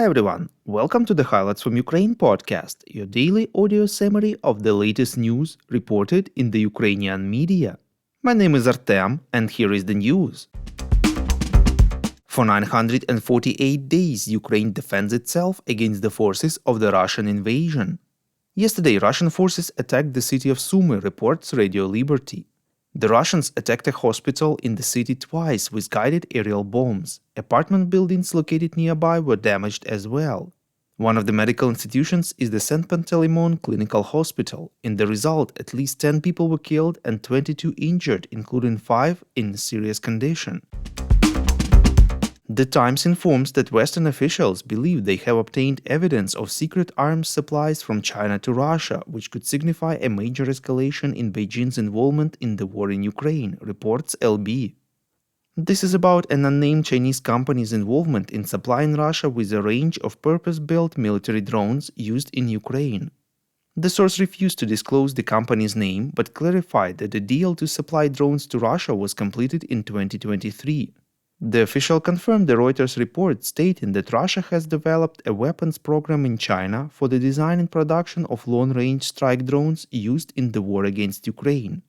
Hi everyone, welcome to the Highlights from Ukraine podcast, your daily audio summary of the latest news reported in the Ukrainian media. My name is Artem, and here is the news. For 948 days, Ukraine defends itself against the forces of the Russian invasion. Yesterday, Russian forces attacked the city of Sumy, reports Radio Liberty. The Russians attacked a hospital in the city twice with guided aerial bombs. Apartment buildings located nearby were damaged as well. One of the medical institutions is the St. Panteleimon Clinical Hospital. In the result, at least 10 people were killed and 22 injured, including 5 in serious condition. The Times informs that Western officials believe they have obtained evidence of secret arms supplies from China to Russia, which could signify a major escalation in Beijing's involvement in the war in Ukraine, reports LB. This is about an unnamed Chinese company's involvement in supplying Russia with a range of purpose-built military drones used in Ukraine. The source refused to disclose the company's name, but clarified that the deal to supply drones to Russia was completed in 2023. The official confirmed the Reuters report, stating that Russia has developed a weapons program in China for the design and production of long-range strike drones used in the war against Ukraine.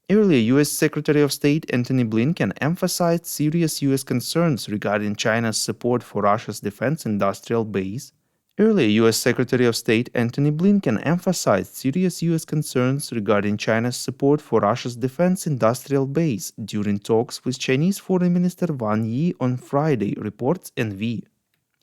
Earlier, U.S. Secretary of State Antony Blinken emphasized serious U.S. concerns regarding China's support for Russia's defense industrial base. During talks with Chinese Foreign Minister Wang Yi on Friday, reports NV.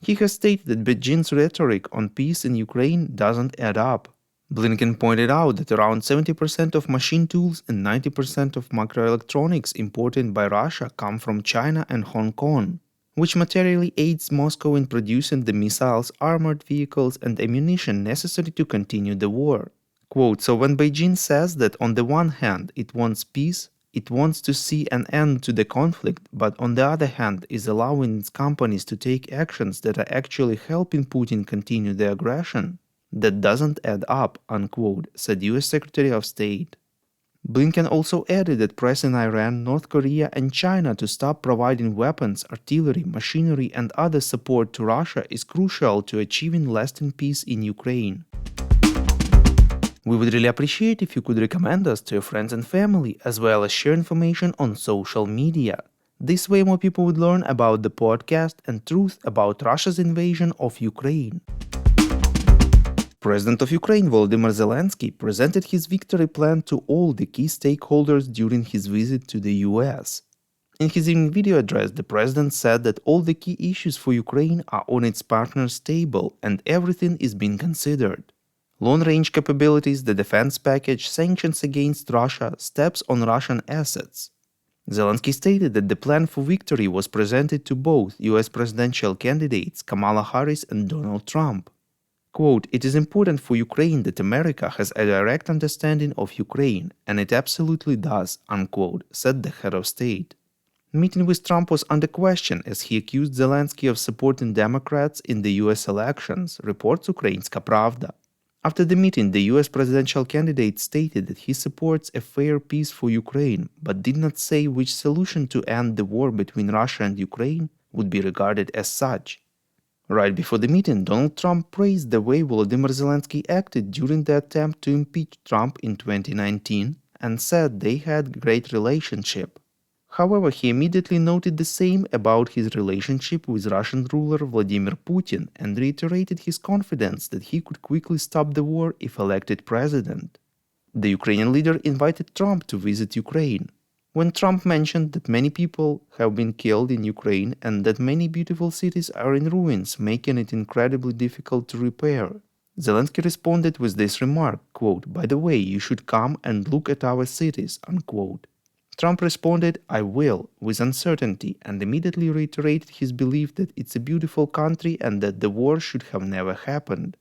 He has stated that Beijing's rhetoric on peace in Ukraine doesn't add up. Blinken pointed out that around 70% of machine tools and 90% of microelectronics imported by Russia come from China and Hong Kong, which materially aids Moscow in producing the missiles, armored vehicles, and ammunition necessary to continue the war. Quote, so when Beijing says that on the one hand it wants peace, it wants to see an end to the conflict, but on the other hand is allowing its companies to take actions that are actually helping Putin continue the aggression, that doesn't add up, unquote, said US Secretary of State. Blinken also added that pressing Iran, North Korea, and China to stop providing weapons, artillery, machinery, and other support to Russia is crucial to achieving lasting peace in Ukraine. We would really appreciate if you could recommend us to your friends and family, as well as share information on social media. This way more people would learn about the podcast and truth about Russia's invasion of Ukraine. President of Ukraine Volodymyr Zelenskyy presented his victory plan to all the key stakeholders during his visit to the US. In his evening video address, the president said that all the key issues for Ukraine are on its partners' table and everything is being considered. Long-range capabilities, the defense package, sanctions against Russia, steps on Russian assets. Zelenskyy stated that the plan for victory was presented to both US presidential candidates Kamala Harris and Donald Trump. Quote, it is important for Ukraine that America has a direct understanding of Ukraine, and it absolutely does, unquote, said the head of state. Meeting with Trump was under question as he accused Zelenskyy of supporting Democrats in the US elections, reports Ukrainska Pravda. After the meeting, the US presidential candidate stated that he supports a fair peace for Ukraine, but did not say which solution to end the war between Russia and Ukraine would be regarded as such. Right before the meeting, Donald Trump praised the way Volodymyr Zelenskyy acted during the attempt to impeach Trump in 2019 and said they had a great relationship. However, he immediately noted the same about his relationship with Russian ruler Vladimir Putin and reiterated his confidence that he could quickly stop the war if elected president. The Ukrainian leader invited Trump to visit Ukraine. When Trump mentioned that many people have been killed in Ukraine and that many beautiful cities are in ruins, making it incredibly difficult to repair, Zelenskyy responded with this remark, quote, by the way, you should come and look at our cities, unquote. Trump responded, I will, with uncertainty, and immediately reiterated his belief that it's a beautiful country and that the war should have never happened.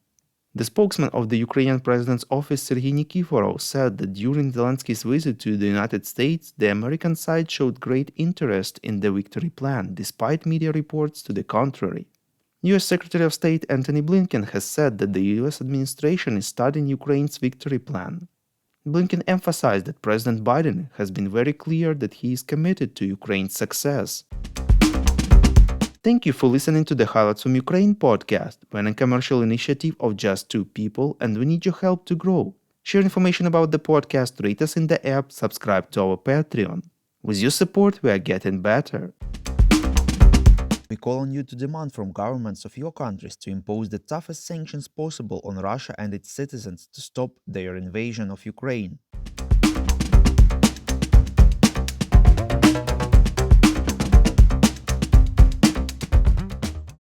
The spokesman of the Ukrainian president's office, Sergei Nikiforov, said that during Zelenskyy's visit to the United States, the American side showed great interest in the victory plan, despite media reports to the contrary. U.S. Secretary of State Antony Blinken has said that the U.S. administration is studying Ukraine's victory plan. Blinken emphasized that President Biden has been very clear that he is committed to Ukraine's success. Thank you for listening to the Highlights from Ukraine podcast. We're a commercial initiative of just two people and we need your help to grow. Share information about the podcast, rate us in the app, subscribe to our Patreon. With your support, we are getting better. We call on you to demand from governments of your countries to impose the toughest sanctions possible on Russia and its citizens to stop their invasion of Ukraine.